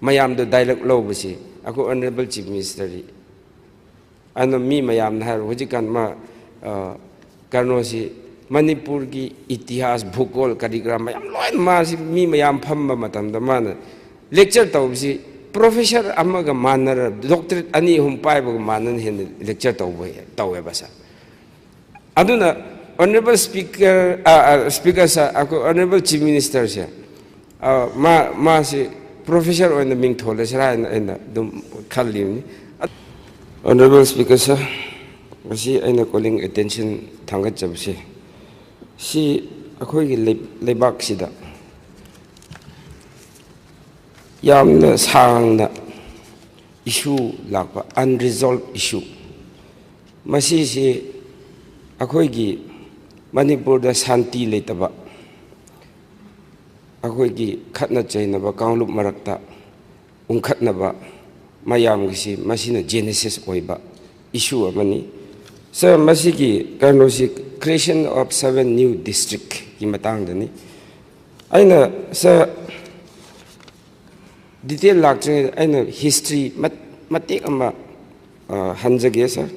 mayam do dialogue lo basi ako honorable chief minister ano mi mayam na har hujikan ma karno si Manipur ki itihas bhukol kadigram mayam loin ma si mi mayam phamba matam da man lecture taw si professor amaga manar doctorate ani hum pai ba manan hen lecture taw e basa aduna honorable speaker sa ako honorable chief minister sa ma si professor on the ming thole sara na dum khalli ni honorable speaker sa masi aina calling attention thangat jabse si akhoi gi lebak sida yamna sangna issue lakpa unresolved issue masi si akhoi gi Manipur da shanti letaba akhoi gi khatna chainaba kaunglup marakta ungkhatnaba mayam gi si masina genesis oiba issue amani sir masi gi karno si creation of 7 new district ki matang dani aina sir detail lakching aina history matik ama hanjage sir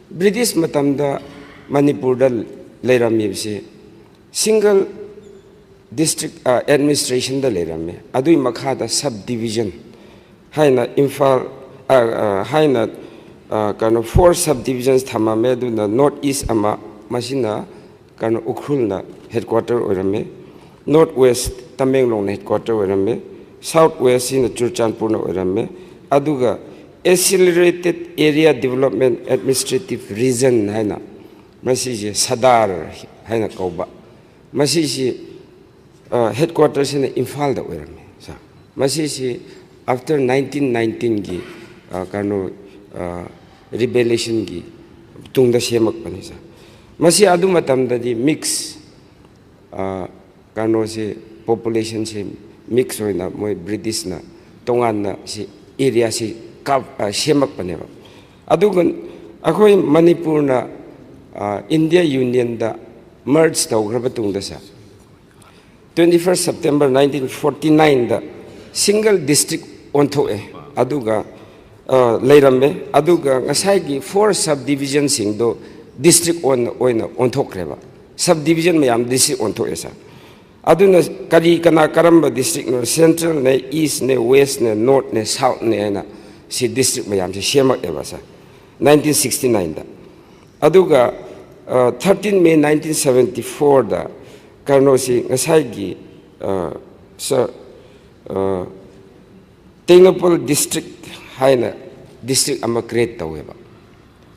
British matamda Manipur da leirami bisi single district administration da leirami adui makha da subdivision haina imphal haina kana 4 subdivisions thamame du na north east ama masina kana ukhrul na headquarter orame north west Tamenglong na headquarter orame south west in Churchandpur na orame aduga accelerated area development administrative region haina masiji sadar haina kauba masiji headquarters in Imphal da orame sa masiji after 1919 gi kano rebellion gi tungda semak pani sa masi adu matam da di mix kano se population se mix hoina moi British na tongan na si area si kap semak pani ba adu gun akhoi Manipur na India Union da merge tawgraba tungda sa 21st September 1949 da single district onthoe aduga leirame aduga ngasai gi 4 subdivision sing do district oina onthokraba subdivision mayam district onthoe sa aduna kari kana karamba district no central ne east ne west ne north ne south ne na si district mayam se semak eba sa 1969 da aduga 13 May 1974 da karno si ngasai gi sa Tenopal district haina district ama create taweba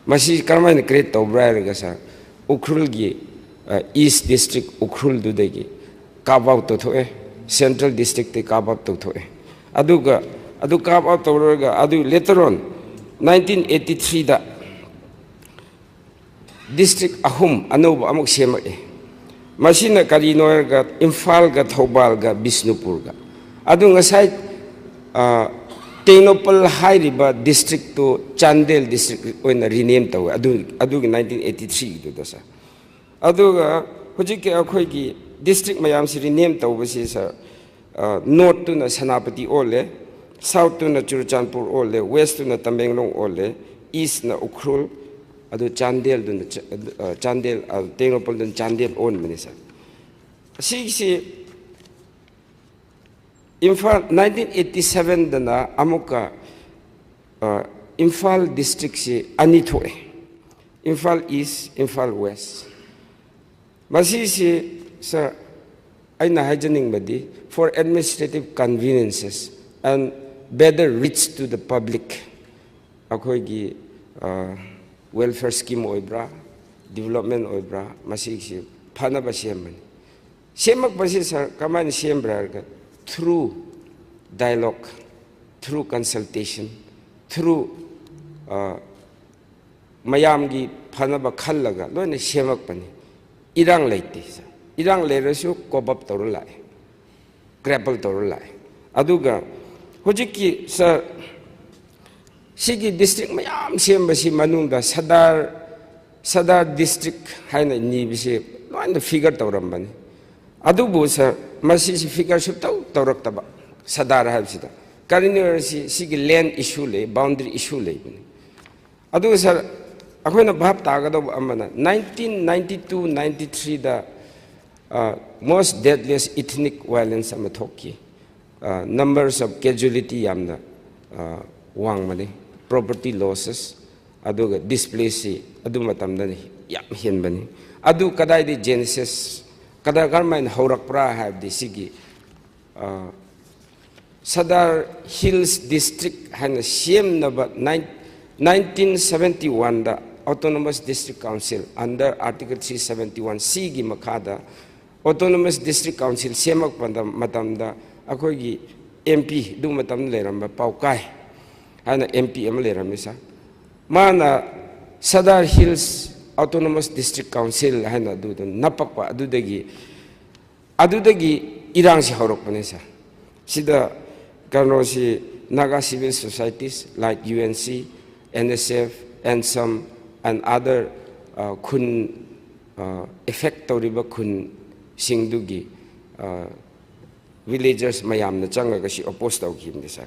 masi karma ni create tawbra ga sa ukhrul gi east district ukhrul du degi carve out to thoe central district te carve out to thoe aduga adu carve out tawraga adu later on 1983 da district ahum anoba amuk sema masina kari noer ga Imphal ga Thobal ga Bishnupur ga adu ngasai Tenopal Hairiba district to Chandel district oina rename taw adu 1983 do da sa adu ga hojik akhoi gi district mayam si rename taw basi sa north to na Sanapati ole south to na Churchandpur ole west to na Tamenglong ole east na Ukhrul adu Chandel do na Chandel Tenopal do Chandel on minisa si Imphal 1987 dana amuka Imphal district si ani thoe Imphal East Imphal West masi si sa aina hajaning badi for administrative conveniences and better reach to the public akhoi gi welfare scheme oibra development oibra masi si phana ba semani semak basi sa kaman sembra ga through dialogue, through consultation, through mayamgi phanaba khallaga loina semak pani irang leite irang leresu kobab torulai grapple torulai aduga hojiki sa sigi district mayam sembasi manungda sadar district haina ni bise loina figure torambani adubu sa masih figure sub tau taurak taba sadar habsida karine si land issue le boundary issue le adu sir akoina bhab tagado amana 1992-93 da most deadliest ethnic violence ama thokki numbers of casualty yamna wang mani property losses aduga displaced adu matamda ni yam henbani adu kadai di genesis kada garmain horak pra have the sigi Sadar Hills District han siem naba 1971 da Autonomous District Council under Article 371C gi makada Autonomous District Council semak panda matamda akoi gi MP du matam leramba paukai hana MP am leramisa mana Sadar Hills Autonomous District Council hana du napakpa adudagi irang si horok panesa sida Kanosi Naga civil societies like UNC, NSF, NSOM, and other kun effect riba kun singdugi villagers mayam na changa kasi opposed tau kim desa.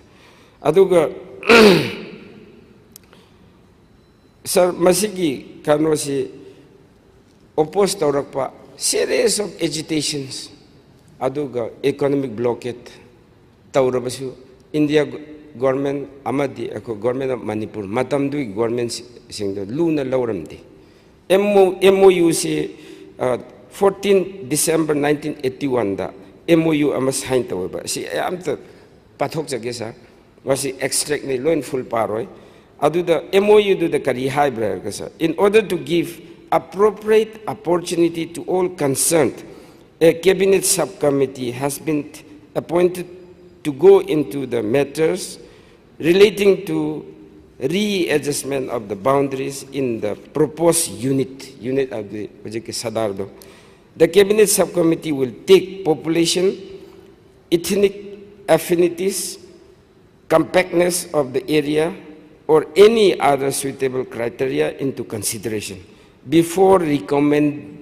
Aduga sir masigi kanosi opposed tau rakpa series of agitations. Aduga economic blockade. India government amadi government of Manipur matamdu government singdo luna lauramdi MOU se 14 December 1981 da MOU ama sign tawba si amta pathok jage sa wasi extract ni loin full paroi adu da MOU do the kari hybrid kasa in order to give appropriate opportunity to all concerned a cabinet subcommittee has been appointed to go into the matters relating to readjustment of the boundaries in the proposed unit of the Sadardo. The cabinet subcommittee will take population, ethnic affinities, compactness of the area, or any other suitable criteria into consideration before recommending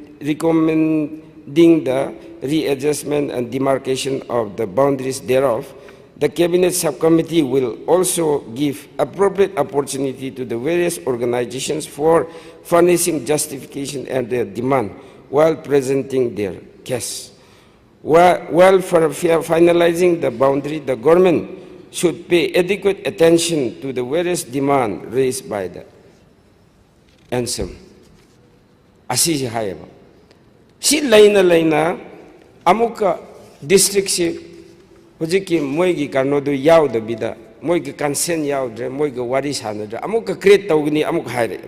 the readjustment and demarcation of the boundaries thereof. The cabinet subcommittee will also give appropriate opportunity to the various organizations for furnishing justification and their demand while presenting their case. While for finalizing the boundary, the government should pay adequate attention to the various demands raised by the ANSOM. Asisi hayaba. Si laina amuka district si hujiki moigi karnodu yaw da bida moigi consent yaw dre moigi wari sanadra amuka create tawgini amuka haire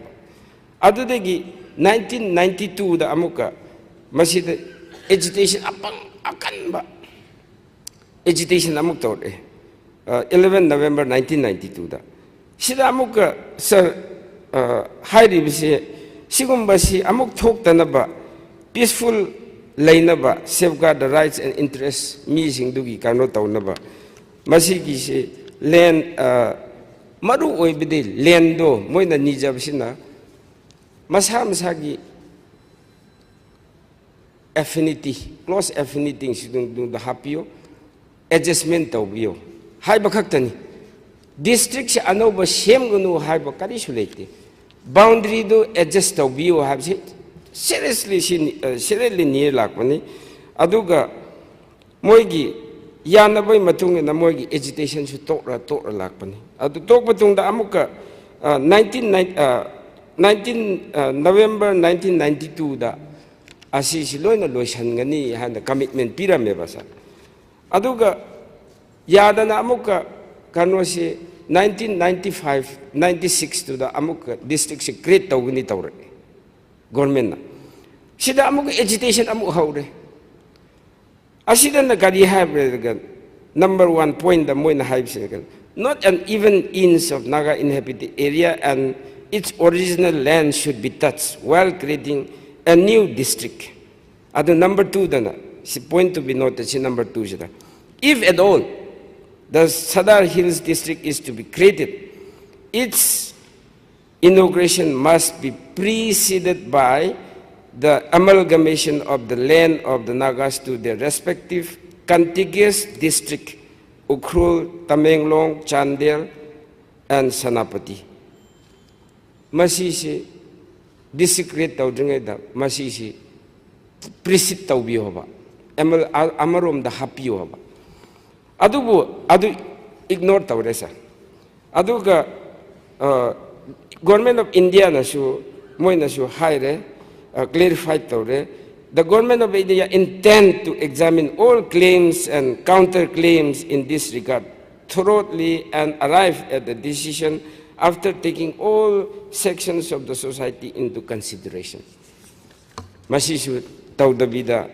adudagi 1992 da amuka masida agitation akanba agitation amuk tawre 11 November 1992 da sida amuka sir haire bise sigumbasi amuk thok tanaba peaceful lainaba safeguard the rights and interests mi singdugi kano tawnaba masigi se land maru oibide lendo moina nijabsina masagi affinity close affinity sidung the hapio adjustment tawbiyo haiba khaktani district se anoba semgunu haiba kari sulete boundary do adjust tawbiyo habse seriously near lakmani aduga moigi yanabai matung na moigi agitation su tokra lakpani adu tok patung da amuka 19 November 1992 da asi siloina loisan ngani handa commitment pirame basa aduga yadana amuka kanosi 1995-96 to da amuka district se create tawgini tawre government na sida amuk agitation amuk haure asida na kari have number 1 point the moina hype second not an even inch of Naga inhabited area and its original land should be touched while creating a new district. At the number 2 dana si point to be noted si number 2 sida if at all the Sadar Hills district is to be created, its inauguration must be preceded by the amalgamation of the land of the Nagas to their respective contiguous district Ukhrul, Tamenglong, Chandel, and Sanapati. Masisi desecrate tawdringeda masisi precede tawbiyo ba amarom da hapiyo ba adu ignore tawre sa aduga government of India na su moi na su haire clarify tawre the government of India intend to examine all claims and counterclaims in this regard thoroughly and arrive at the decision after taking all sections of the society into consideration. Masisu taudabida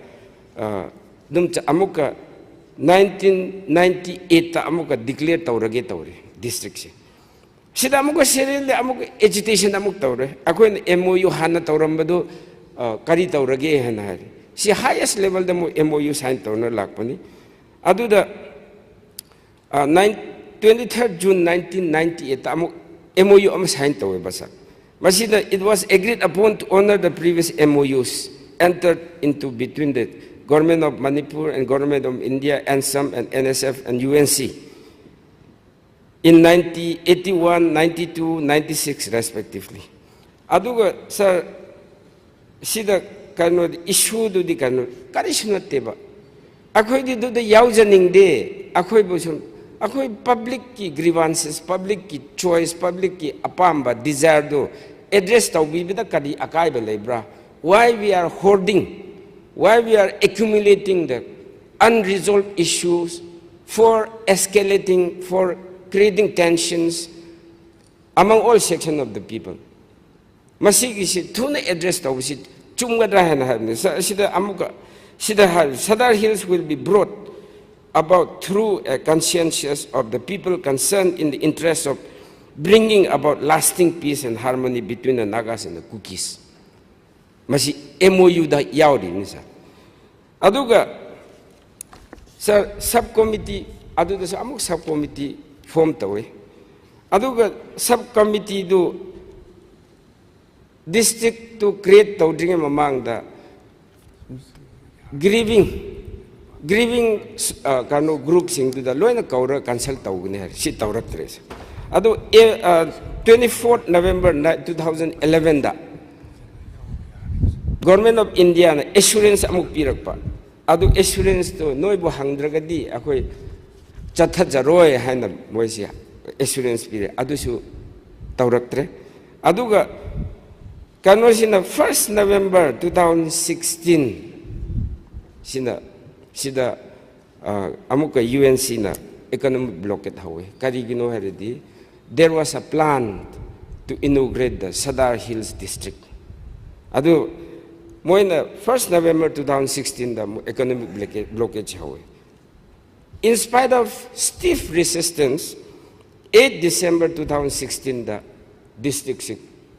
amuka 1998 amuka declare taurage taure district. Sida amuka serial amuka agitation amuk taure. Ako MOU hana taurambado kari taurage hanahari. Si highest level the MOU sign taurna lakpani. Adu the 23rd June 1998 amuk MOU am signed to basa. Masida it was agreed upon to honor the previous MOUs entered into between the government of Manipur and government of India, ANSAM and NSF and UNC in 1981, 92, 96 respectively. Aduga sir sida kano issue do di kano karishna teba. Akoy di do the yaujaning de akoy bosun akoy public ki grievances, public ki choice, public ki apamba, desire do address tau bibida kadi akai belebra. Why we are hoarding, why we are accumulating the unresolved issues for escalating, for creating tensions among all sections of the people. Masigi si tuna address tau si chumgadra hana sida amuka sida Sadar Hills will be brought about through a conscientious of the people concerned in the interest of bringing about lasting peace and harmony between the Nagas and the Kukis. Masi MOU da yaudi nisa. Aduga sa subcommittee aduga sa amuk subcommittee form tawe. Aduga subcommittee do district to create tawdring among the grieving kano group sing to the loina kaura cancel tawgne si tawrak tres ado 24th November 2011 da government of India na assurance amuk pirakpa ado assurance to noi bo hangdragadi akoi chatha jaroi haina moisia assurance pire ado su tawrak tre aduga kano sina 1st November 2016 sida amuka UNC na economic blockade hawe karigino heredi there was a plan to inaugurate the Sadar Hills district adu moina 1st November 2016 the economic blockage hawe in spite of stiff resistance 8 December 2016 the district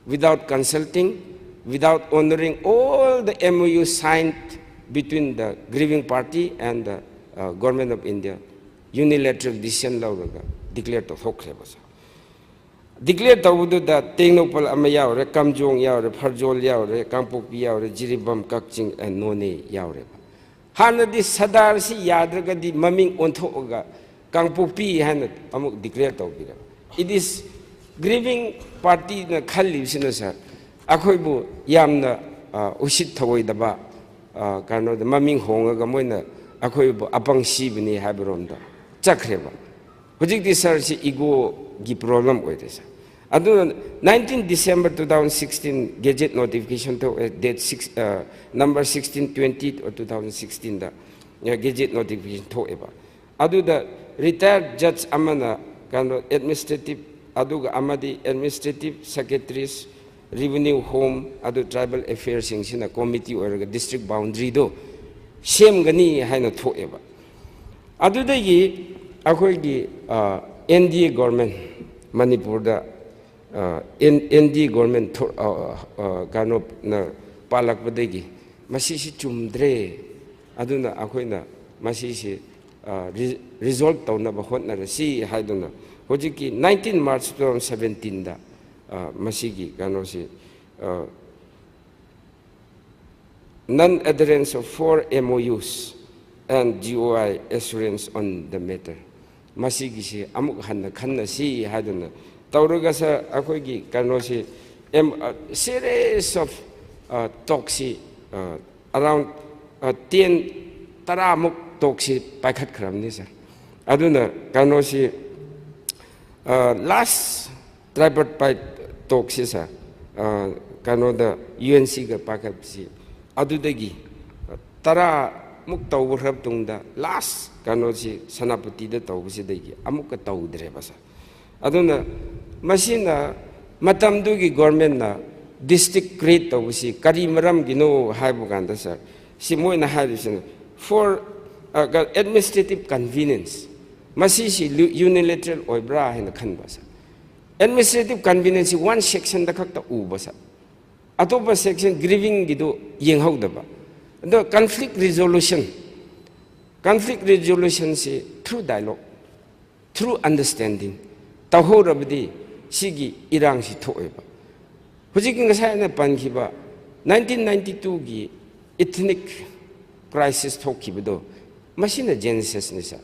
without consulting without honoring all the MOU signed between the grieving party and the government of India, unilateral decision lauraga declared to Hokrebasa. Declared to that Tenopal Amayaure, Kamjong Yaure, Parjol Yaure, Kampopi Yaure, Jiribam Kakching, and None Yaure. Hana di Sadar si Yadraga di Maming Ontoga, Kampopi Hanat Amuk declared to Bira. It is grieving party na Khalib Sinasa, Akoibu Yamna Ushit Tawoidaba. Kano the maming hong gamoina akoy apang sibni haberonda chakreba hojik di sir si ego gi problem oides adu 19 December 2016 gazette notification to date 6 number 1620 or 2016 da gazette notification to eba adu the retired judge amana kano administrative adu amadi administrative secretaries Revenue Home, other tribal affairs in a committee or a district boundary do. Same gani haino toeba. Adu the ye akoigi NDA government Manipur da NDA government kano na palak badegi. Masisi chumdre aduna akoina masisi result taw na bahot na si haiduna. Hojiki 19 March 2017 da. Masigi kanosi non-adherence of 4 MOUs and GOI assurance on the matter. masigishi amuk hanna khanna si haduna tawraga sa akoigi kanosi series of talksi around 10 taramuk talksi pakhat kramni sir aduna kanosi last tripartite talksi sir kanoda UNC ga pakhatsi adudagi tara muk tawrab tungda last kanosi sanapati da tawsi dagi amuk ka tawdre basa aduna masina matamdugi government na district create tawsi kari maram gino haibu ganda sir si moina haibu for administrative convenience masi si unilateral oibra hina khanba sir administrative convenience one section da khakta uba sir atopa section grieving gido yenghawdaba the conflict resolution is through dialogue, through understanding. Taho rabdi sigi irang si thoeba. Hujiking kasaya na pankiba 1992 gi ethnic crisis thokibido machine genesis nisa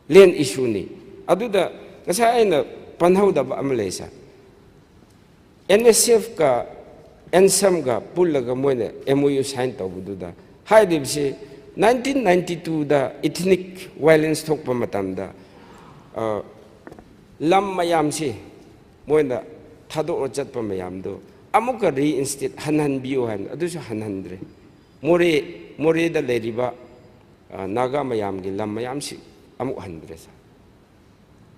land issue ni aduda kasaya na panhaw da ba amalesa NSF ka ensam ga pullaga moine MOU sign tawbududa haidibsi 1992 da ethnic violence thokpa matamda lam mayam si moina thado chatpa mayam do amuka reinstate hanhan biyo han adusu hanhandre more da leriba naga mayam gi lam mayam si amuk handre sa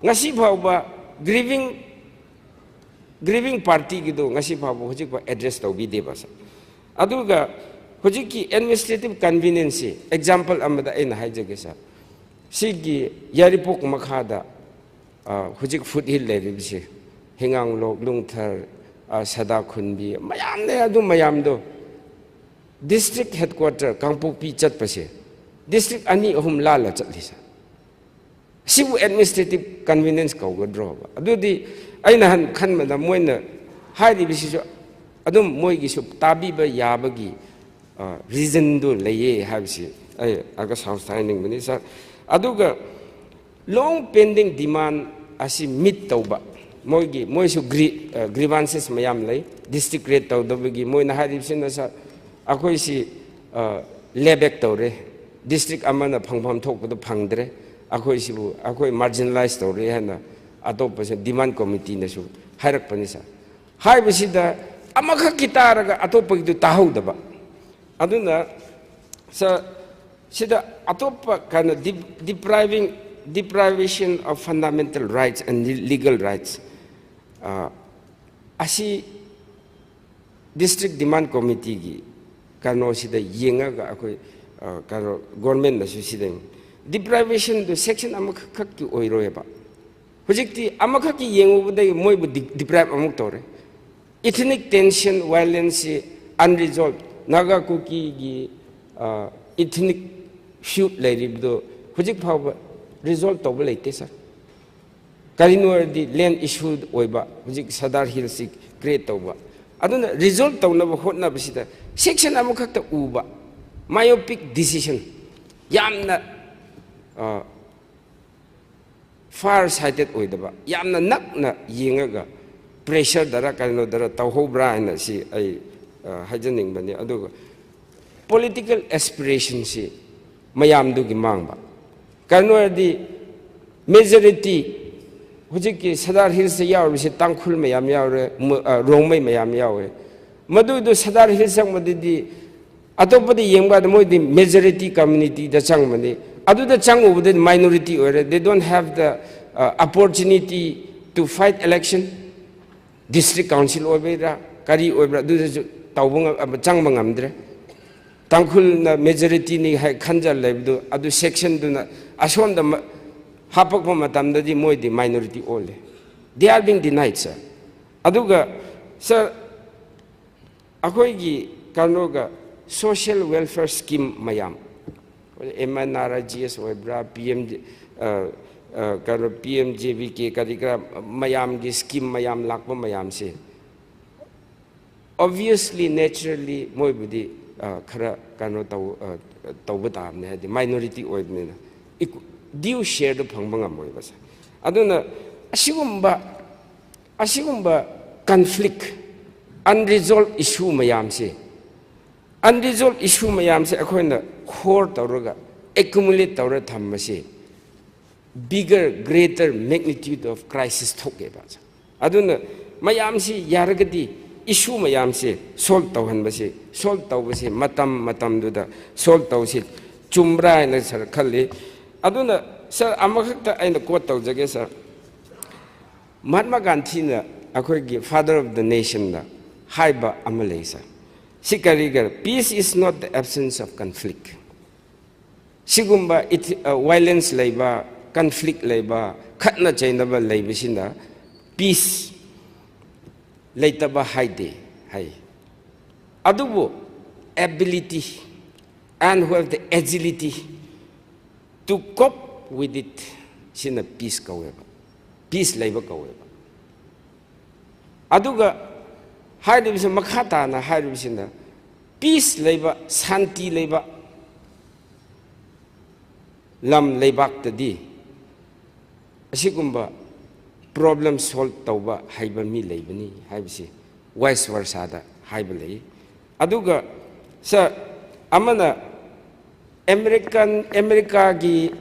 ngasi phawba grieving party gido ngasi phawba hojik ba address tawbi de basa aduga hojiki administrative convenience example amada ena haijage sa sigi yaripok makhada hojik foothill leribse hingang lok lungthar sada khunbi mayam ne adu mayam do district headquarter kangpokpi chatpase district ani ahum lala chatlisa sibu administrative convenience kawgadro adudi aina han khanmada moina hairi bisiso adum moigi su tabiba yabagi reason do leye habsi ay aga outstanding mani sir aduga long pending demand asi meet tawba moisu grievances mayam lay district rate tawdabagi moina haribsina sa akoi si lebek tawre district amana phangpham thokpado phangdre akoi sibu akoi marginalized tawre hana atop demand committee na su hairak pani sa haibsida amakha kitaraga atop gi tahawdaba aduna sa sida atopa kana deprivation of fundamental rights and legal rights asi district demand committee gi kano sida yenga akoi kano government na su sida deprivation the section amakhak ki oiroeba hojikti amakhak ki yengubudai moibu deprive amuk tore ethnic tension violence unresolved Naga Kuki gi ethnic feud leribdo hujik phawba result tawba leite sir karinwar di land issue oiba hujik Sadar Hills create tawba aduna result tawnaba hotna bisida section amukhakta uba myopic decision yamna far sighted oidaba yamna nakna yengaga pressure dara kalno dara tawhobra ina si ai hajaning bani aduga political aspiration si mayam du gi mangba kanwar di majority hujiki Sadar Hills yaw si tangkhul mayam yaw rongmai mayam yaw madu du Sadar Hills sang madi atopadi yengba mo di majority community da chang mani adu da chang over the minority or they don't have the opportunity to fight election district council obera kari obera du tawbung chang mangamdre tangkhul na majority ni hai khanjal lebdu adu section du na asom da hapak ma matam da di moi di minority ole they are being denied sir aduga sir akoi gi kanoga social welfare scheme mayam MNRGS obra PMJBK kadikra mayam gi scheme mayam lakpa mayam se obviously naturally moi budi khara kano tawba tamne the minority oibne due share the Pangbanga Moibasa. Aduna Ashigumba conflict, unresolved issue Mayamse. Unresolved issue Mayamse, Aquina, Hort Tauruga, accumulate Taura Tamase, bigger, greater magnitude of crisis Tokebas. Aduna Mayamsi Yaragadi, issue Mayamse, salt Tauhanbase, salt Taubase, Matam Duda, salt Tausit, Chumbra and Sarkali. Aduna, sir, Amakata and the quote of Jagesa Mahatma Gandhi, father of the nation, Haiba Amalesa. Sikarigar, peace is not the absence of conflict. Sigumba, violence labor, conflict labor, Katna Chainaba labor, peace later haide. Adubo, ability and who have the agility to cope with it, Sina peace however. Peace labor however. Aduga high division Makata and high division peace labor, Santi labor, Lam labak the D. Ashigumba problem solved Tauba, Haibami labani, Haibsi, vice versa, Haibali. Aduga, sir, Amana America gi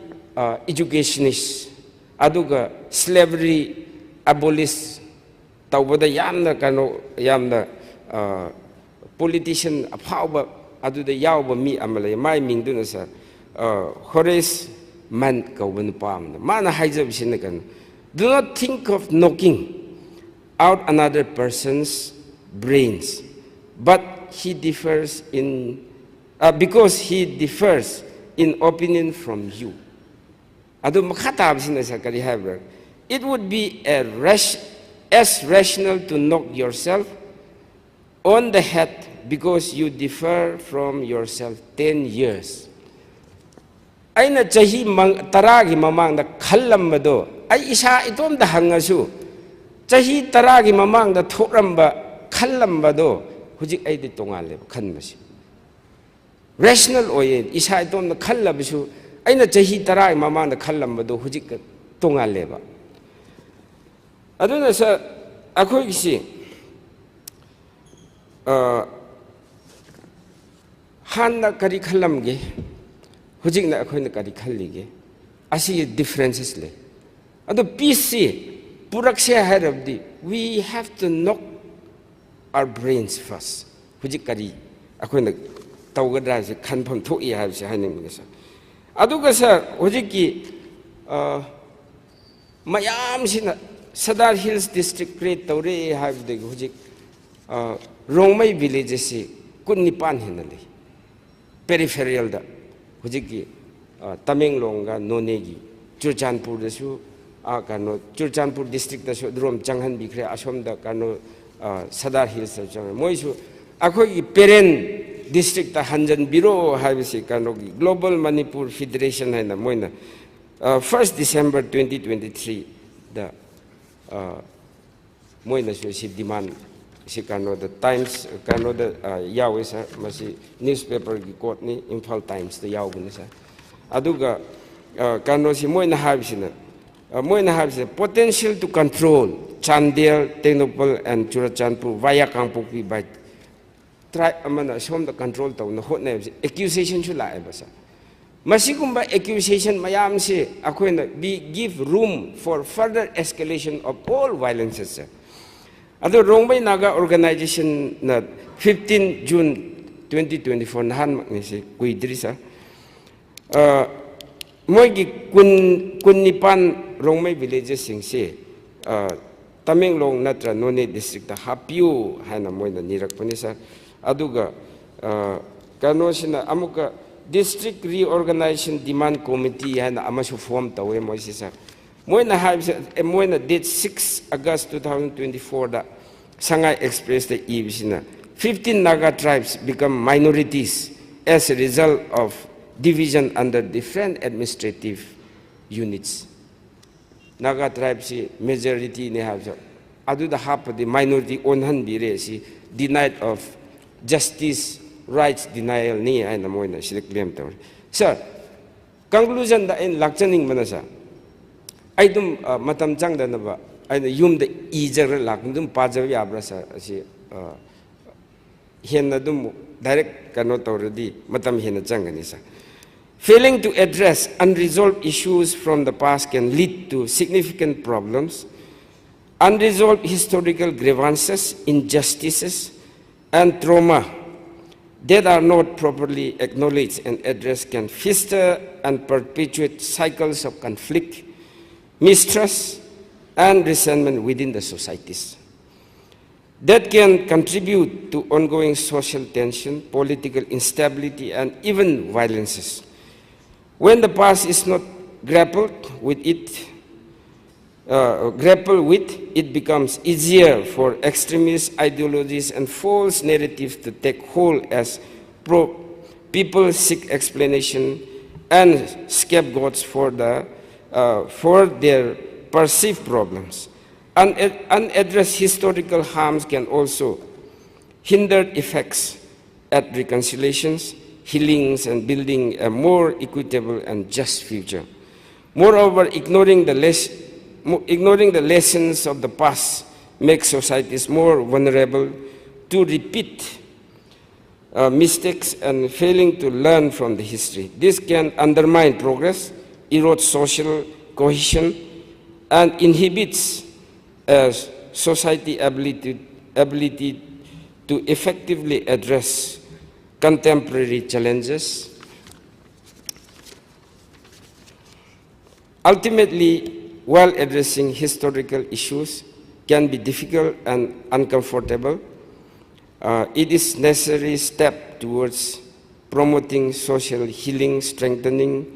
educationists, Aduga slavery abolish Taubada Yamna Kano Yamna politician of how Adu the Yauba me Amalay, my Mindunasa, Horace Man Kawan Palm, Mana Hizab Sinakan. Do not think of knocking out another person's brains, but he differs in because he differs in opinion from you. Adu Makatab Sinasakari Haber. It would be as rational to knock yourself on the head because you differ from yourself 10 years. Aina chahi taragi mamang da khallam bado ay isa itom da hangasu chahi taragi mamang da thoramba khallam bado hujik ay di tongal le khanmasi rational oye isa itom da khallabisu aina chahi taragi mamang da khallam bado hujik tongal le ba aduna sa akhoi gisi hanna kari khallamge hujik na akhoi na kari khallige asi differences le ado peace purakshe harabdi we have to knock our brains first hujik kari akhoi na tawgadra se khanpham thoi ha se haning ge sa aduga sa hujik ki mayam sina Sadar Hills district create Taure have the Hujik Rongmai villages, Kunipan Hinali, peripheral da Hujiki, Tamenglonga, Nonegi, Churchanpur, the Su, Kano, Churchanpur district, the Drum, Changhan Bikre, Ashom da Kano, Sadar Hills, Moisu, Akogi Peren district, the Hanjan Bureau, Havisi Kano, Global Manipur Federation and the Moina, 1st December 2023, the Moina si demand si kano the Times kano the yaw sa masi newspaper gi quote ni Imphal Times the yaw ni sa aduga kano si Moina habisina Moina habisina potential to control Chandel, Tenopal and Churachandpur via Kangpokpi by try amana som the control taw na hot na accusation chu la ba sa Masigumba accusation mayam se akoina be give room for further escalation of all violences. Ado Rongbay Naga organization na 15 June 2024 nahan magnisi kuidrisa. Moigi Kunipan Rongbay villages sing se Tamenglong natra None district hapiu hana moina nirak panisa. Aduga kanosina amuka District Reorganization Demand Committee and Amashu form Tawe Moisisa. Moina Moina date 6 August 2024 that Shanghai expressed the Ibisina. 15 Naga tribes become minorities as a result of division under different administrative units. Naga tribes majority ne have adu the half of the minority onhan bire denied of justice rights denial ni ay na moina sila claim tawar. Sir, conclusion da in lakchaning manasa ai dum matam chang da na ba ai yum da ijar lak dum pajar yabra sa asi hen na dum direct kano tawradi matam hen changani sa. Failing to address unresolved issues from the past can lead to significant problems. Unresolved historical grievances, injustices, and trauma that are not properly acknowledged and addressed can fester and perpetuate cycles of conflict, mistrust, and resentment within the societies. That can contribute to ongoing social tension, political instability, and even violences. When the past is not grappled with, it becomes easier for extremist ideologies and false narratives to take hold as people seek explanation and scapegoats for their perceived problems. Unaddressed historical harms can also hinder effects at reconciliations, healings, and building a more equitable and just future. Moreover, ignoring the lessons of the past makes societies more vulnerable to repeat mistakes and failing to learn from the history. This can undermine progress, erode social cohesion, and inhibits society ability to effectively address contemporary challenges. Ultimately, while addressing historical issues can be difficult and uncomfortable, it is a necessary step towards promoting social healing, strengthening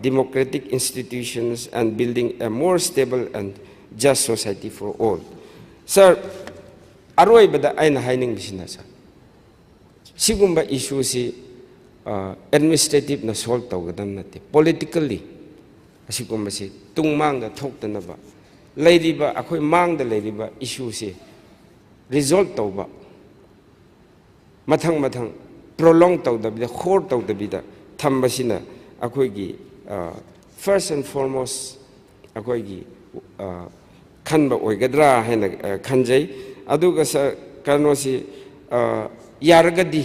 democratic institutions, and building a more stable and just society for all. Sir, aroi bada aina haining bisina sir. Sigumba issue si administrative na solve tawgadam nate. Politically, asigumba si tungmang da thoktanaba. Lairiba akoy mang da lairiba issue si resolve tawba. Mathang prolong tawdabida, khor tawdabida thambasina akoy gi first and foremost akoy gi khanba oigadra haina khanjai aduga sa kano si yaragadi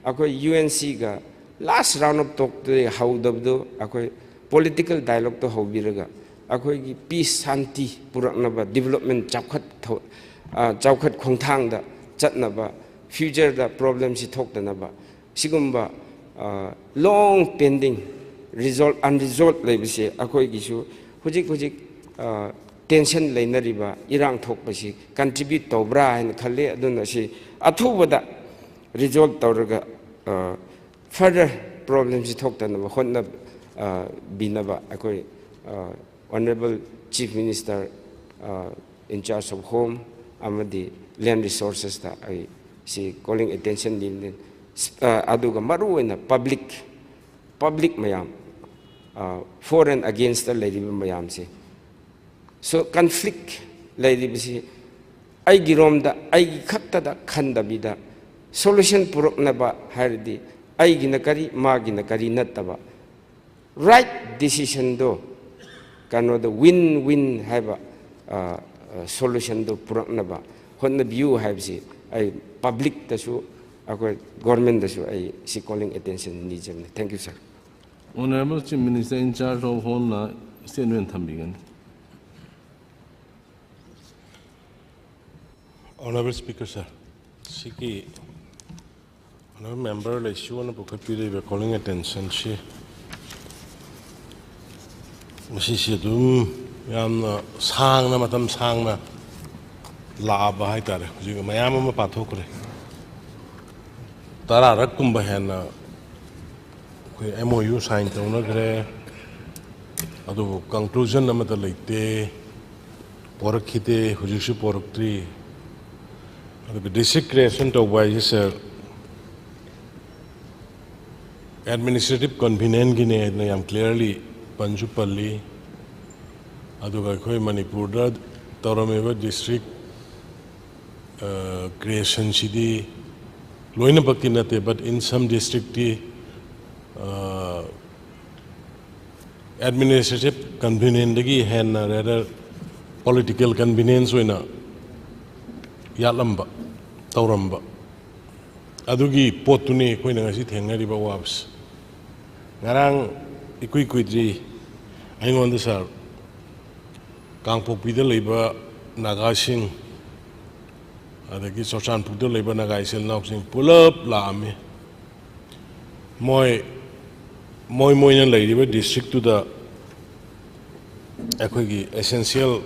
akoy UNC ga last round of talk to haudabdo akoy political dialogue to haubiraga akoy gi peace santi puraknaba development chawkhat khongthang da chatnaba future da problem si thoktanaba sigumba long pending unresolved labise akoy gi su hujik tension lainariba irang thokpasi contribute tobra hain khalle aduna si athubada resolve tawraga further problems thoktanaba honna binaba akoy honorable chief minister in charge of home amadi land resources ta I see calling attention din aduga maruina public mayam for and against the lady mayam si. So conflict lady bisi ay giromda ay khakta da khandabida solution puroknaba hardi ay ginakari ma ginakari nataba right decision do kano the win-win haba solution do puroknaba honna view habsi ay public tasu ako government tasu ay si calling attention ni jam. Thank you sir. Honorable Chief Minister in charge of Honna statement thambigan. Honorable Speaker, sir, Siki, honorable member, like she wanna book a calling attention. She yam sang na matam sang na laba hai tare. Jiga mayam ma pathokre. Tara rakum bahena. Koi MOU sign to na kre. Ado conclusion na mata leite. Porakite, hujushu porakri. The district creation to wise administrative convenient gine I am clearly Panjupalli Adugakoi Manipur Tarameva district creation Shidi Loina Bakinate, but in some district administrative convenience dagi henna rather political convenience oina yalamba tauramba adugi potuni koina ngasi thengnari ba wabs ngarang ikui kuidri aingon da sar kangpopi da leiba naga sing adagi Churachandpur da leiba naga isel nauk sing pulap laame moi na leiriba district to the akhoi essential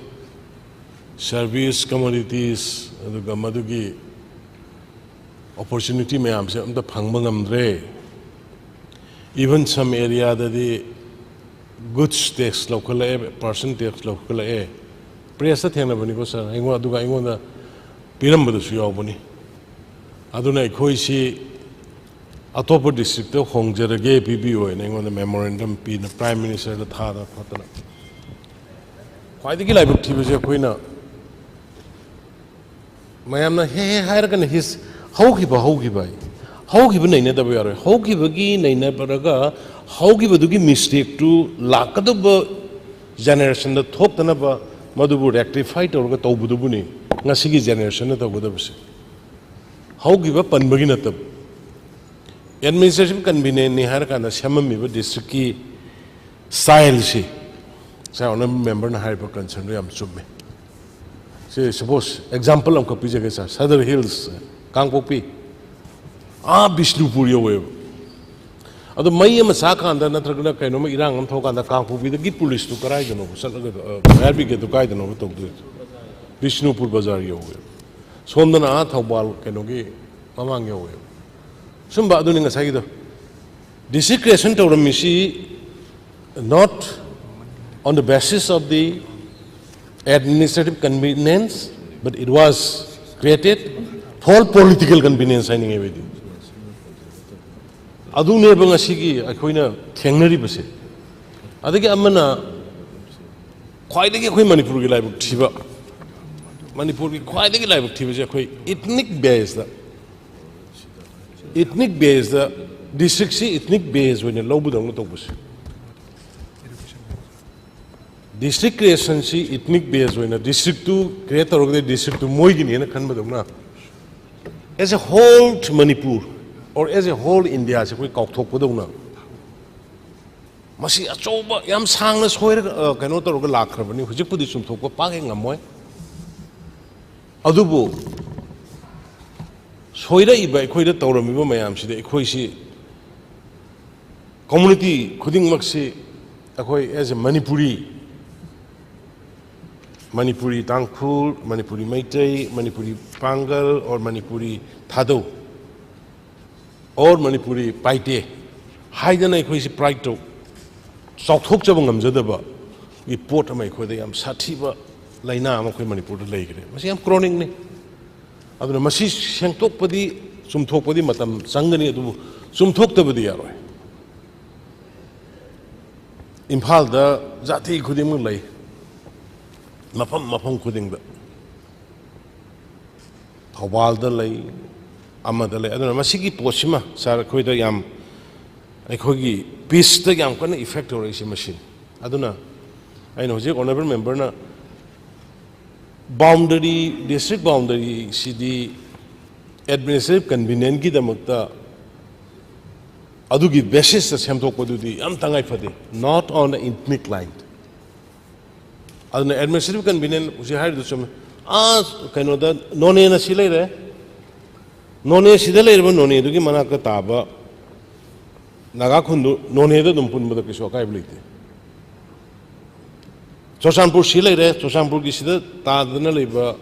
service commodities aduga madugi opportunity mayam se amta phangba ngamdre even some area that the goods tax local person tax local presa thena bani ko sir aingo aduga aingo da piram badu su yawbani aduna akhoi si atop district hongjarage PBO and memorandum P the Prime Minister the Thada Kotana. Quite the Gilabuk Tibuja Quina Mayamna Hiragan his Hokiba Hokibai. Hokiba Naina the Vera, Hokibagi Naina Baraga, Hokiba to give mistake to Lakadaba generation the Totanaba Madubu rectified or Tobudubuni, Nasigi generation at the Budabus. Hokiba Panbaginatab. Administrative convenience ni har kana shamami ba district ki style si sa ona member na har pa concern ram chumme say suppose example am copy jage sa Southern Hills Kangpopi Bishnupur yo we ado mai am sa khan da natragna kaino ma irang am thokan da Kangpopi da gi police to karai dano salaga fire brigade to kai dano to Bishnupur bazar yo we somdana thobal kaino gi mamang yo we Sumba doing a side. District creation to not on the basis of the administrative convenience, but it was created for political convenience. Signing everything. Adu nebang asigi akoina thengnari base. Adagi amana khwaidagi akoi Manipur gi laibuk thiba. Manipur gi khwaidagi laibuk thiba je akoi ethnic based da. Ethnic base the district see ethnic base when you lobu dong to bus district creation see ethnic base when a district to create or the district to moigin na khan ba dong na as a whole to Manipur or as a whole India se koi kauk thok ba dong na masi achoba yam sang na soi kano to ro la khra bani hujik pudi sum thok ba pa ge ngamoy adubu Soira iba equated Tauramiba Mayam, the equation community couldn't maxi as a Manipuri Tangpul, Manipuri Meitei, Manipuri Pangal, or Manipuri Thado, or Manipuri Paite. Hidden equation pride to South Hookchabangam Zadaba, we port a Maikodeam Satiba, Laina, Manipur Lake. Masiam Croning. Aduna masi sengtok padi sumthok padi matam sangani adu sumthok tabadi yaroi Imphal da jati khuding lai mafam khuding da Thawal da lai amada lai aduna masi ki posima sar khoi da yam ekhogi peace da yam kana effect ore isi machine aduna aino je honorable member na boundary district boundary CD administrative convenience ki damakta adugi basis ta semthok padudi am tangai phade not on the ethnic line aduna administrative convenience usi har du chum kaino da none na silai re none sidale re none du ki mana ka taba naga khundu none da dum pun bada kiso kai blite Churachandpur silai re Churachandpur ki sida tadana leiba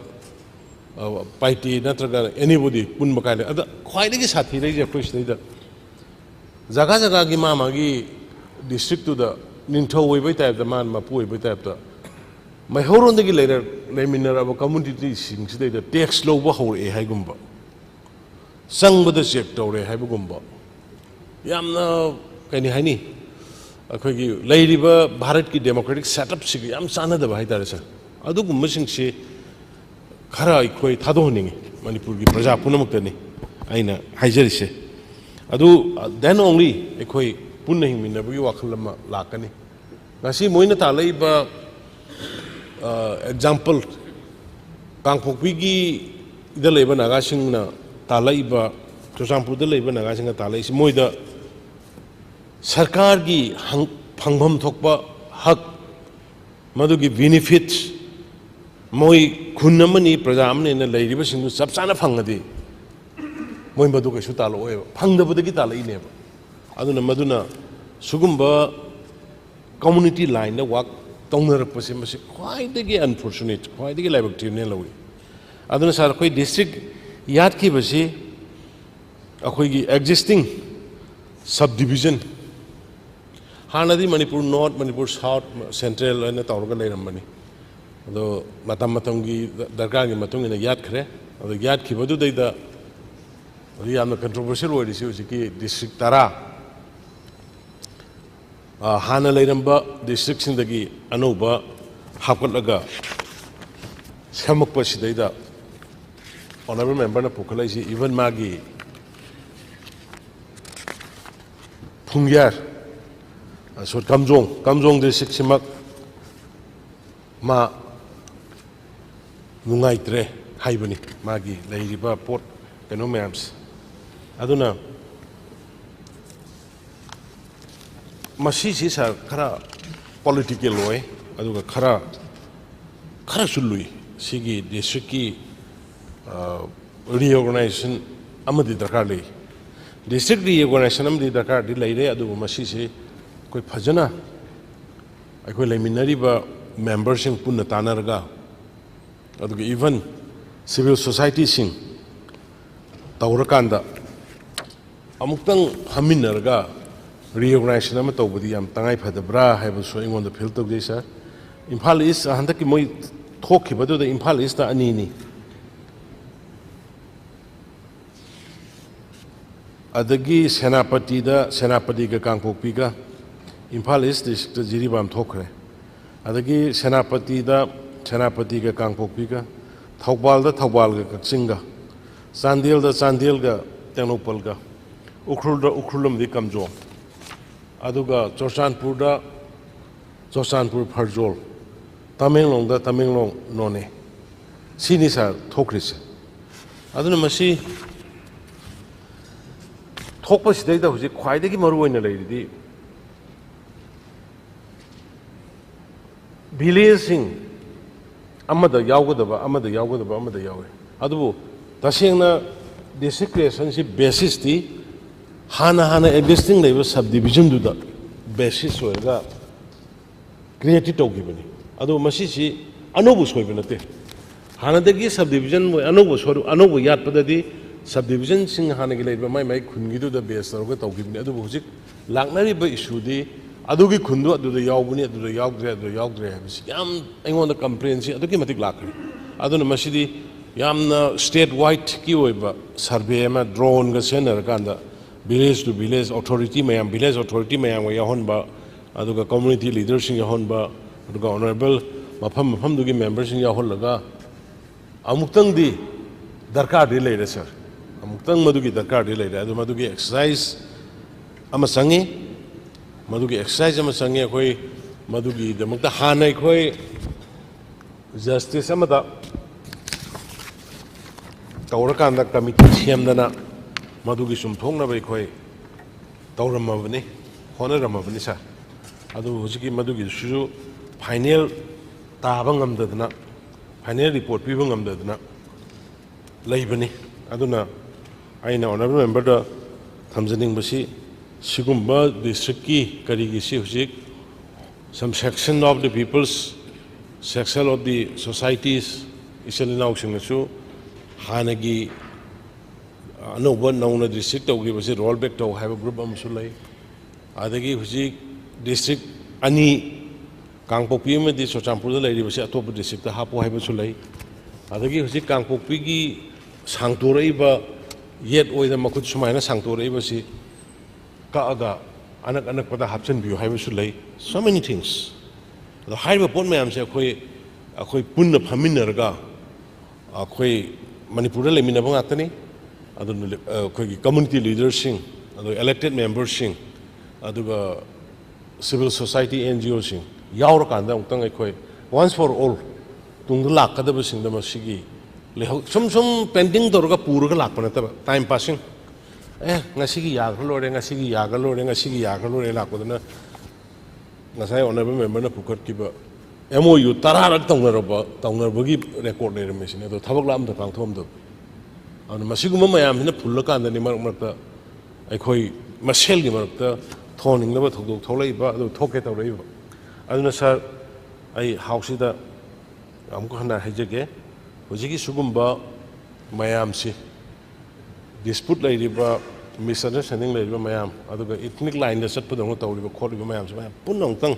paiti natraga anybody pun bakai le ada khwaidagi sathi rei je koi sida jaga jaga gi mama gi district to the nintho wei bai type da man ma pu wei type da mai horon dagi later leiminar aba community sing sida da tax lo ba hore hai gumba sang bada check tore hai gumba yamna kani hani अखोगी लेरिबा Bharat की democratic setup से याम चानदबा हाइतारे sir अदुगुम सिंगसे खरा अखोई थादोहनिंगे मणिपुर की प्रजा पुनमक्तनी आइना हाइजरिसे अदु then only अखोई पुनहिंग मिनबगी वाखलमा लाकनी ngasi moina talai ba example kangpokpi gi ida leba naga sing na talai ba Churachandpur da leba naga sing na talai si moida sarkar gi phangbam thokpa hak madugi benefits moi khunamani prajamne na leiriba sing sab chana phangadi moi madu kaisu talo oe phangdabudagi talai ne aduna maduna sugumba community line na work tongnarakpase masi khwaidagi unfortunate khwaidagi laibak tirne lawi aduna sar khoi district yad ki basi akhoi gi existing subdivision hanadi Manipur North Manipur South Central and tawraga leiramani ado matam gi darkar gi matung ina yad khre ado yad ki badu deida yamna controversial word isi ki district tara hana leiramba district sindagi anuba hapkatlaga semakpa sidaida honorable member na pukalaisi even magi pungyar so kamjong district simak ma nungaitre haibani magi leiriba port keno mayams aduna masih sar khara political way aduga khara sului sigi district ki reorganization amadi darkar lei district reorganization amadi darkar di leire aduga masih se koi phajana aikoi leiminari ba members sing punna tanarga aduga even civil society sing tawrakanda amuktang haminarga reorganization ama tawbudi yam tangai phadabra haibu so ingon da phil tawdei sir Imphal East handaki moi thokhi badu da Imphal East ta ani ni adagi senapati ga kangpokpi ga Imphal East district da jiribam thokre adagi senapati ga kangpokpi ga Thoubal ga Kakching ga Chandel ga Tengnopal ga Ukhrul di Kamjong aduga Churachandpur Pharjol Tamenglong none sini sa thokris aduna masi thokpa sidaida huji khwaidagi maru oina leiridi village sing amada yawgadaba yawe adubu tasengna district creation si basis ti hana existing level subdivision do the basis oiga created togibani ado masisi anobu soibinate hana degi subdivision anobu yat padadi subdivision sing hana gi level mai khungi do the base roga togibani ado hujik lagnari ba issue di ado gi khundu ado da yawbuni ado da yawgre habisi yam aingon comprehension ado gi matik lakri ado na masidi yamna state wide ki oiba survey ma drone ga senar kanda village to village authority mayam wa yahon ba aduga community leaders sing yahon ba aduga honorable mafam dugi members sing yahon laga amuktang di darkar di leire sir amuktang madugi darkar di leire adu madugi exercise ama sangi khoi madugi damakta hanai khoi justice amada tawrakanda committee semdana madugi sumthongna bai khoi tawramabani honaramabani sa adu hujiki madugi su final tabangam final report pibangam dadna leibani aduna aina honorable member da thamjaning basi sigumba district ki karigi si hujik some section of the people's section of the societies isalinaw singsu hanagi anova nauna district tawgi basi rollback taw have a group amsulai adagi huji district ani kangpokpi me di Churachandpur da leiri basi atop district ta hapo have sulai adagi huji kangpokpi gi sangtorei ba yet oida makut sumaina sangtorei basi ka aga anak pada hapchen biu have sulai so many things the high report me am se khoi punna phaminarga khoi Manipur da lemina bang atani adu community leaders sing adu elected members sing adu civil society NGO sing yaur kanda ungtang ekhoi once for all tung lak kada ba sing da masigi leho sum pending dorga purga lak pa ta time passing ngasigi ya lore ngasigi ya lore ngasigi ya lore lak ko na ngasai honorable member na pukat ki ba MOU tararak tongnar record le machine do thabak lam da kang thom do an masiguma mayam hina phul ka andani mar marta aikhoi masel gi marta thoning la ba thok tholai ba do thoke taw rei ba aduna sir ai house da amko hana hajege hojigi sugumba mayam si dispute lai riba misunderstanding lai riba mayam aduga ethnic line da sat pa dong taw riba khol riba mayam si mayam punong tang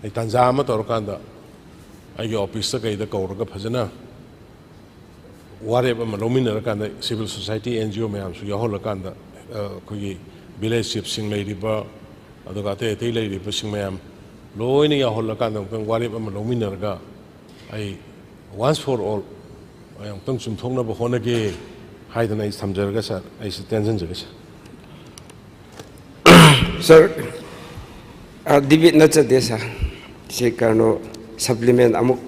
ai tanza ma tor kanda ai ge office ta kai da kawra phajana ware ba malomina kanda civil society NGO mayam su yahol kanda khoi village chief sing lai riba aduga te te lai riba sing mayam loina yahol kanda tang ware ba malomina ga ai once for all ai tang sum thongna ba hona ge haidana is samjar ga sir ai se tension jaga sir debate na cha desa si karno supplement amuk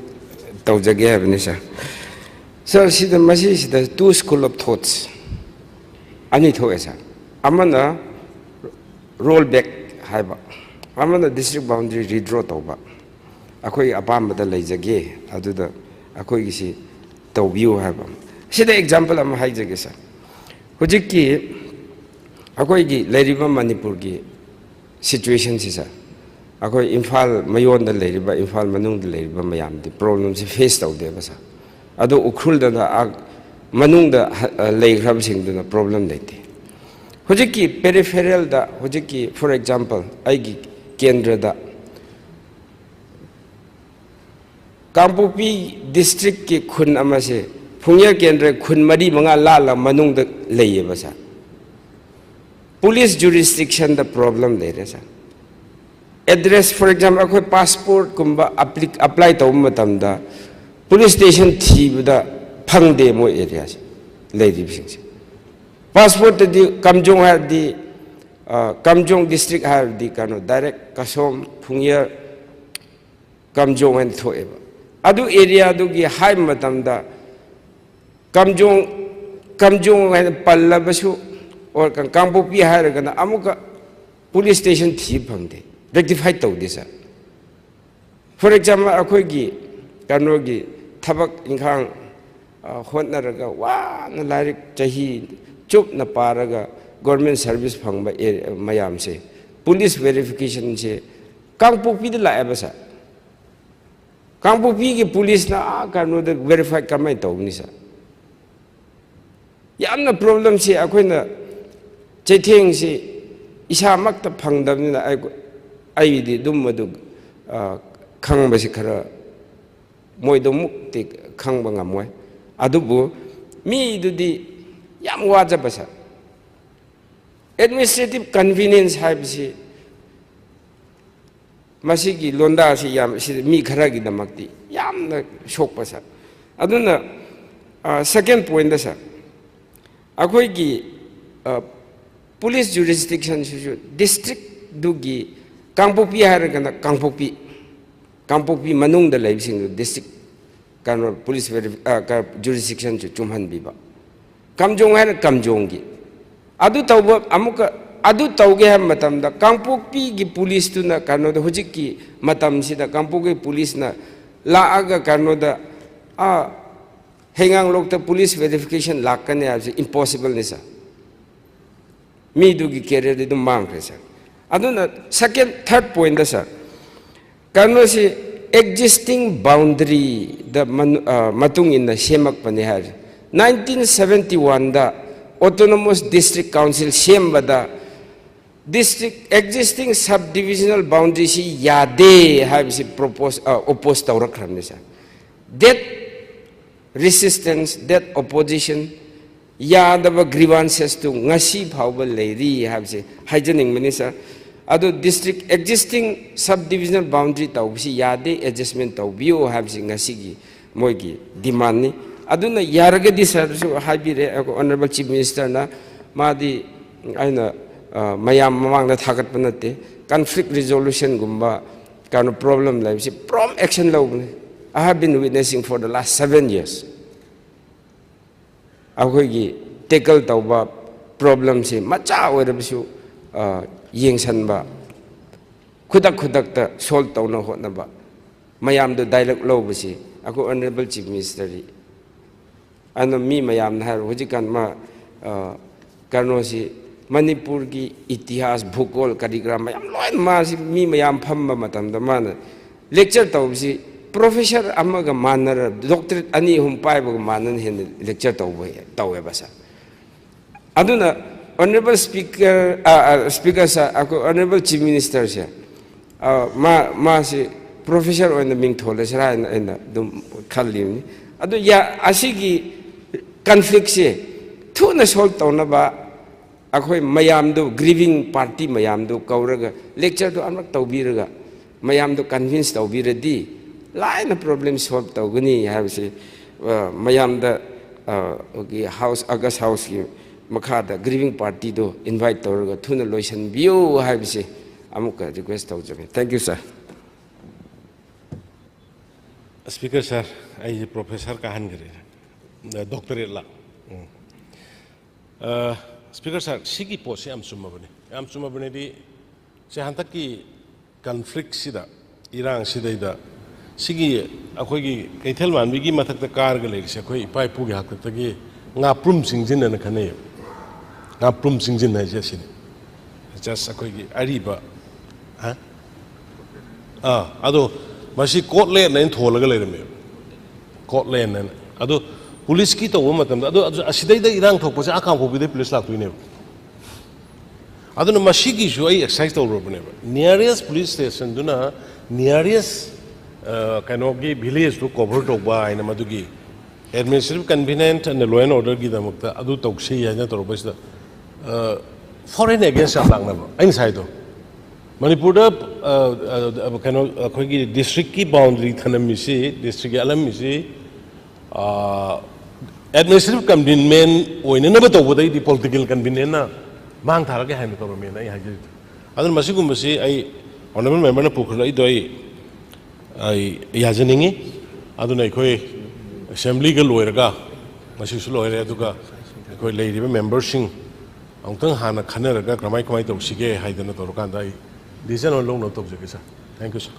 tawjage habni sir sida masi sida two school of thoughts ani thoe sir amana roll back haiba amana district boundary redraw tawba akoi apam da leijage aduda akoi gi si tawbiu haiba sida example am haijage sir hujiki akoi gi leiriba manipur gi situation si sir akoi imphal mayon da leiriba imphal manung da leiriba mayam di problem si face taw de basa ado ukhul da manung da leigrab sing da problem leite hojiki peripheral da hojiki for example aigi kendra da Kampupi district ki khun amase phungya kendra khun mari manga la manung da leiye basa police jurisdiction the problem there sa address for example akoi passport kumba apply to matam da police station thibda phangde mo area se leiri sing passport di kamjong ha di kamjong district ha di kano direct kasom phungya kamjong en thoeba adu area du gi high matam da kamjong en palla basu or Kampupi Haragana Amuka police station thief hangde rectified to this. For example, Akogi, Kanogi, Tabak Inkang, Hotnaraga, one like Jahi, Chuk Naparaga, government service pang by Mayam say, police verification say, Kampupi the Laabasa. Kampupi police na Kano the verified Kamai Tognisa. Yamna problem say Aquina. Chething si isa makta phangdam na ai di dum madu khang ba si khara moi do mukti khang ba ngamoi adubu mi du di yam waja basa administrative convenience hai si masigi londa si yam si mi khara gi damakti yam na shok basa aduna second point da sa akoi gi police jurisdiction district dugi Kampupi haragana Kampupi manung da live sing district kano police jurisdiction chumhan biba Kamjong har Kamjongi adu tawba amuka adu tawge ha matam da Kampupi gi police tu na kano da hujiki matam si da Kampupi police na la aga kano da hengang lokta police verification lakane as impossible nisa me do carry the mang sir. Aduna second third point sir. Kano si existing boundary the matung in the Shemak Panihar 1971 da autonomous district council Shembada district existing subdivisional boundary si yade have si proposed opposed tawrakram sir. That resistance, that opposition yadaba grievances to ngasi phawbal leiri have say hygienic minister ado district existing subdivisional boundary tawsi yade adjustment tawbiyo have say ngasi gi moigi demand ni aduna yaragadi sir so habire honorable chief minister na madi aina mayam mamangda thagat panate conflict resolution gumba kind of problem like prompt action lawne. I have been witnessing for the last 7 years. Akhoi tackle tauba problem se macha oirabisu yengsanba khudak ta solve tawna hotnaba mayam do dialogue lawbasi ako honorable chief minister ano mi mayam na hojikan ma karno si Manipur ki itihas bhukol karigram mayam loin ma si mi mayam phamma matamda mana lecture tawbasi professor amaga manner doctorate ani hum paiba manan hen lecture tawwe basa aduna honorable speaker speaker sa ako honorable chief minister sa ma si professor on the ming thole sara na dum khallim adu ya asigi conflict se thuna solve tawna ba akhoi mayam do grieving party mayam do kauraga lecture do amak tawbiraga mayam do convince tawbiradi line problem solve tawgani habse mayam da house August house ki makada grieving party do invite tawraga thuna loisan biu habse amuka request tawjame. Thank you, sir. Speaker sir, I professor kahan gare doctorate la. Speaker sir, sigi posi am summa bane di se hantak ki conflict sida irang sida ida sigi akhoi gi kaithal man bi gi mathak ta kar ga le se khoi pai pu gi hak ta gi nga prum singjin na khane nga prum singjin na je sin just akhoi gi ariba ha ado masi court lane na tholaga leirame court lane na ado police ki to matam ado asidai da irang thok pase akam ko bide police lak tuine ado no masi ki jo ai exercise to robne nearest police station duna nearest kanogi village to cover to ba ina madugi administrative convenient and law and order gi damakta adu tokse ya na to bas da foreign against lang na ain side do Manipur da kano akhoi gi district ki boundary thanami si district alam mi si administrative convenient oina na to bodai di political convenient na mang thara ge hain to me na ai haji adun masigum si ai honorable member na pukhla i doi ai yajaningi adun ai khoi assembly ga loiraga masi su loire aduga khoi leiriba members sing angtang hana khanaraga kramai to sige haidana to kan dai This is no long no talk, sir. Thank you, sir.